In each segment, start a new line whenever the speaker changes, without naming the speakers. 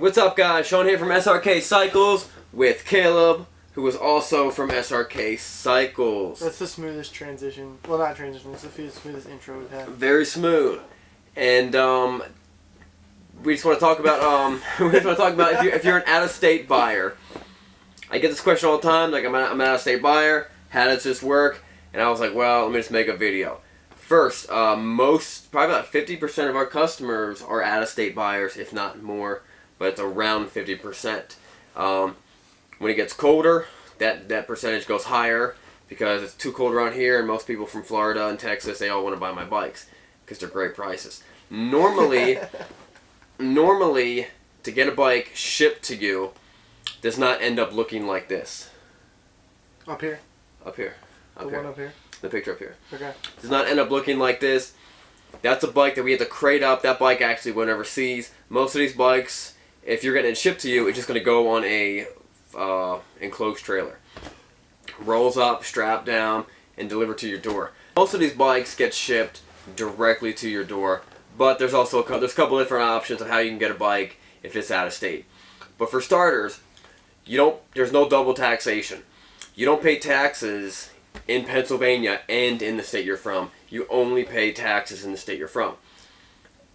What's up, guys? Sean here from SRKCycles with Caleb, who is also from SRKCycles.
That's the smoothest transition. Well, not transition. It's the smoothest intro we've had.
Very smooth, and we just want to talk about if you're an out-of-state buyer. I get this question all the time. Like, I'm an out-of-state buyer. How does this work? And I was like, well, let me just make a video. First, probably about 50% of our customers are out-of-state buyers, if not more. But it's around 50%. When it gets colder, that percentage goes higher because it's too cold around here, and most people from Florida and Texas, they all want to buy my bikes because they're great prices. Normally, to get a bike shipped to you does not end up looking like this.
Up here?
Up here.
The one up here?
The picture up here.
Okay.
Does not end up looking like this. That's a bike that we have to crate up. That bike actually went overseas. Most of these bikes, if you're getting it shipped to you, it's just going to go on a enclosed trailer. Rolls up, strapped down, and delivered to your door. Most of these bikes get shipped directly to your door, but there's also there's a couple different options of how you can get a bike if it's out of state. But for starters, there's no double taxation. You don't pay taxes in Pennsylvania and in the state you're from. You only pay taxes in the state you're from.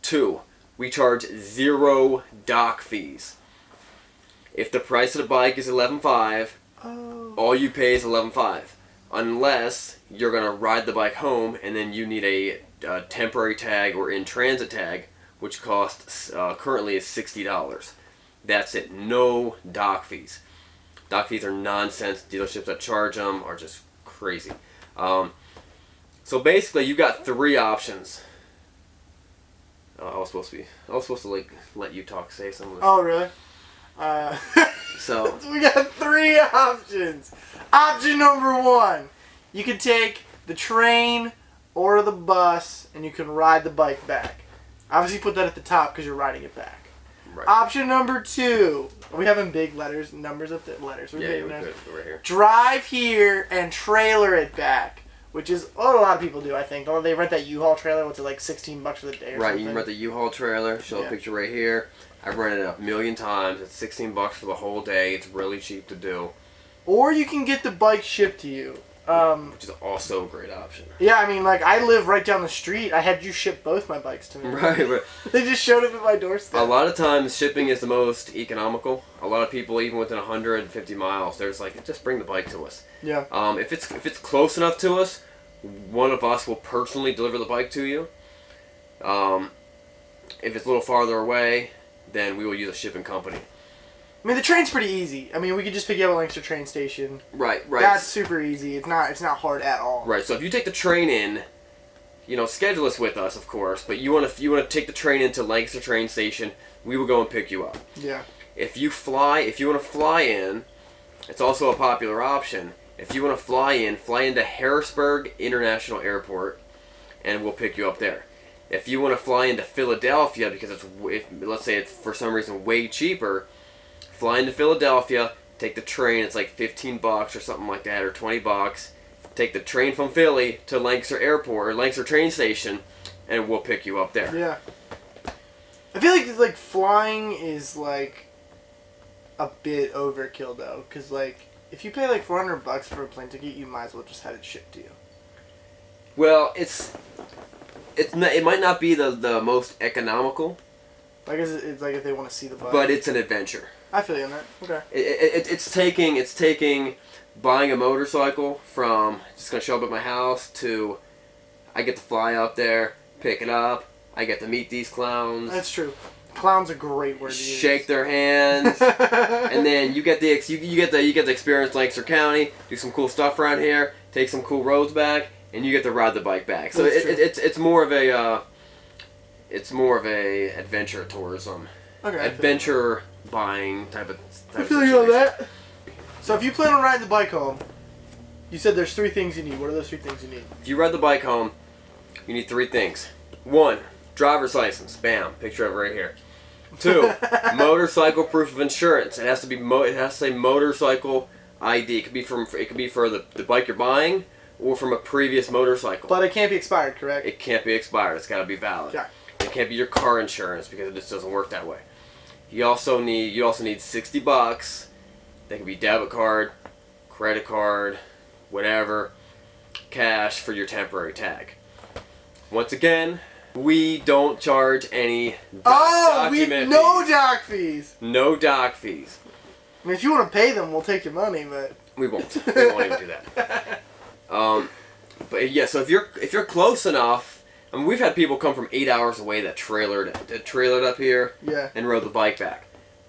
2, we charge 0 dock fees. If the price of the bike is $11,500, all you pay is $11,500, unless you're going to ride the bike home and then you need a temporary tag or in-transit tag, which costs currently is $60. That's it. No dock fees. Dock fees are nonsense. Dealerships that charge them are just crazy. So basically, you got 3 options. I was supposed to like let you talk, say something.
Oh, really?
So
we got 3 options. Option number 1, you can take the train or the bus, and you can ride the bike back. Obviously, put that at the top because you're riding it back.
Right.
Option number 2, are we having big letters, numbers up there? Letters.
Yeah, we're good. Right here.
Drive here and trailer it back. Which is what a lot of people do, I think. Or they rent that U-Haul trailer, what's it, like $16 for the day or
right,
something?
you can rent the U-Haul trailer. Show a picture right here. I've rented it a million times. It's $16 for the whole day. It's really cheap to do. Or
you can get the bike shipped to you.
Which is also a great option.
Yeah, I mean, like, I live right down the street. I had you ship both my bikes to me.
Right.
They just showed up at my doorstep.
A lot of times, shipping is the most economical. A lot of people, even within 150 miles, there's like, just bring the bike to us.
Yeah.
If it's close enough to us, one of us will personally deliver the bike to you. If it's a little farther away, then we will use a shipping company.
I mean, the train's pretty easy. I mean, we could just pick you up at Lancaster train station.
Right.
That's super easy. It's not hard at all.
Right. So if you take the train in, schedule this with us, of course. But you want to take the train into Lancaster train station, we will go and pick you up.
Yeah.
If you want to fly in, it's also a popular option. If you want to fly into Harrisburg International Airport, and we'll pick you up there. If you want to fly into Philadelphia, because let's say it's for some reason way cheaper, fly into Philadelphia, take the train. It's like $15 or something like that, or $20. Take the train from Philly to Lancaster Airport or Lancaster train station, and we'll pick you up there.
Yeah. I feel like flying is like a bit overkill though, because like, if you pay like $400 for a plane ticket, you might as well just have it shipped to you.
Well, it might not be the most economical.
Like it's like if they want to see the bike.
But it's an adventure.
I feel you on that. Okay.
It's taking buying a motorcycle from just gonna show up at my house to I get to fly out there, pick it up. I get to meet these clowns.
That's true. Clown's a great word to use.
Shake their hands, and then you get the experience Lancaster County, do some cool stuff around here, take some cool roads back, and you get to ride the bike back. So it's more of a adventure tourism, adventure buying type of
I feel you on that. So if you plan on riding the bike home, you said there's 3 things you need. What are those 3 things you need?
If you ride the bike home, you need 3 things. 1, driver's license. Bam, picture of it right here. 2, motorcycle proof of insurance. It has to say motorcycle ID. It could be for the bike you're buying or from a previous motorcycle.
But it can't be expired, correct?
It can't be expired. It's got to be valid.
Yeah.
It can't be your car insurance because it just doesn't work that way. you also need 60 bucks. That could be debit card, credit card, whatever, cash for your temporary tag. Once again, we don't charge any document
no
fees.
doc fees.
No doc fees.
I mean, if you want to pay them, we'll take your money, but
we won't. We won't even do that. But yeah, so if you're close enough, I mean, we've had people come from 8 hours away that trailered up here,
yeah,
and rode the bike back.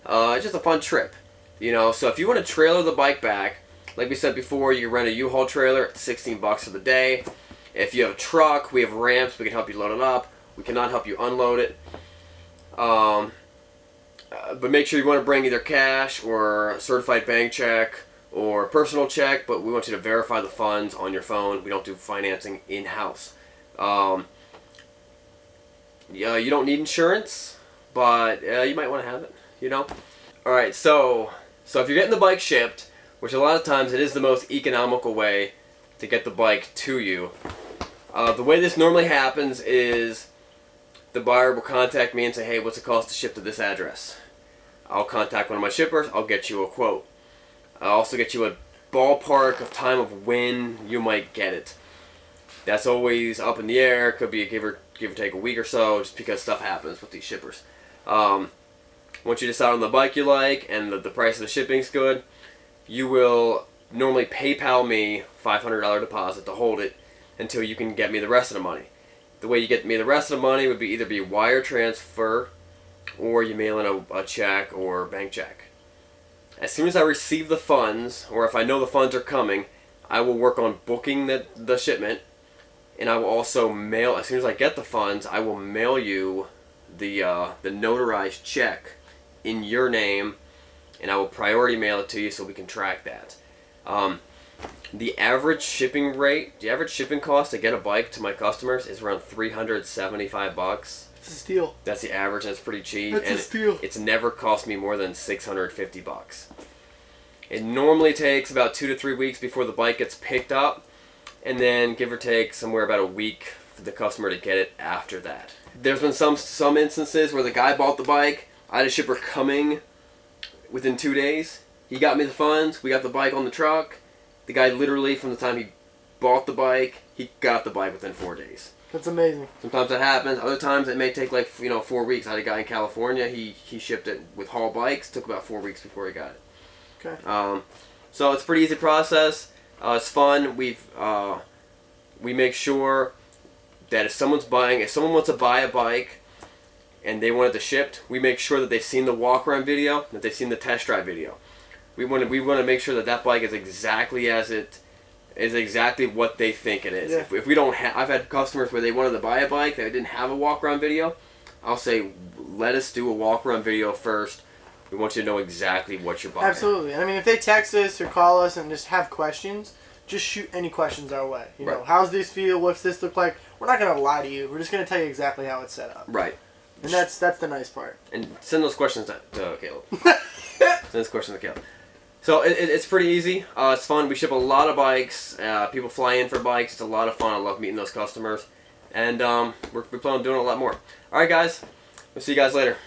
It's just a fun trip, you know. So if you want to trailer the bike back, like we said before, you can rent a U-Haul trailer. It's 16 bucks for the day. If you have a truck, we have ramps. We can help you load it up. We cannot help you unload it. But make sure you want to bring either cash or a certified bank check or a personal check. But we want you to verify the funds on your phone. We don't do financing in-house. Yeah, you don't need insurance, but you might want to have it, you know? Alright, so if you're getting the bike shipped, which a lot of times it is the most economical way to get the bike to you, the way this normally happens is the buyer will contact me and say, hey, what's it cost to ship to this address? I'll contact one of my shippers, I'll get you a quote. I'll also get you a ballpark of time of when you might get it. That's always up in the air. Could be give or take a week or so, just because stuff happens with these shippers. Once you decide on the bike you like and the price of the shipping's good, you will normally PayPal me $500 deposit to hold it until you can get me the rest of the money. The way you get me the rest of the money would be either be wire transfer or you mail in a check or bank check. As soon as I receive the funds, or if I know the funds are coming, I will work on booking the shipment, and I will also mail, as soon as I get the funds, I will mail you the notarized check in your name, and I will priority mail it to you so we can track that. The average shipping cost to get a bike to my customers is around $375.
it's a steal.
That's the average, and it's pretty cheap.
That's
and
a steal.
It's never cost me more than $650. It normally takes about 2 to 3 weeks before the bike gets picked up, and then give or take somewhere about a week for the customer to get it after that. There's been some instances where the guy bought the bike, I had a shipper coming within 2 days. He got me the funds, we got the bike on the truck. The guy literally, from the time he bought the bike, he got the bike within 4 days.
That's amazing.
Sometimes that happens. Other times it may take 4 weeks. I had a guy in California. He shipped it with Hall bikes. Took about 4 weeks before he got it.
Okay.
So it's a pretty easy process. It's fun. We make sure that if someone wants to buy a bike and they want it shipped, we make sure that they've seen the walk around video, that they've seen the test drive video. We want to make sure that bike is exactly what they think it is.
Yeah.
If we don't I've had customers where they wanted to buy a bike that didn't have a walk around video. I'll say, let us do a walk around video first. We want you to know exactly what you're buying.
Absolutely. And I mean, if they text us or call us and just have questions, just shoot any questions our way. You know, how's this feel? What's this look like? We're not going to lie to you. We're just going to tell you exactly how it's set up.
Right.
And that's the nice part.
And send those questions to Caleb. Send those questions to Caleb. So it's pretty easy. It's fun. We ship a lot of bikes. People fly in for bikes. It's a lot of fun. I love meeting those customers. And we plan on doing a lot more. All right, guys. We'll see you guys later.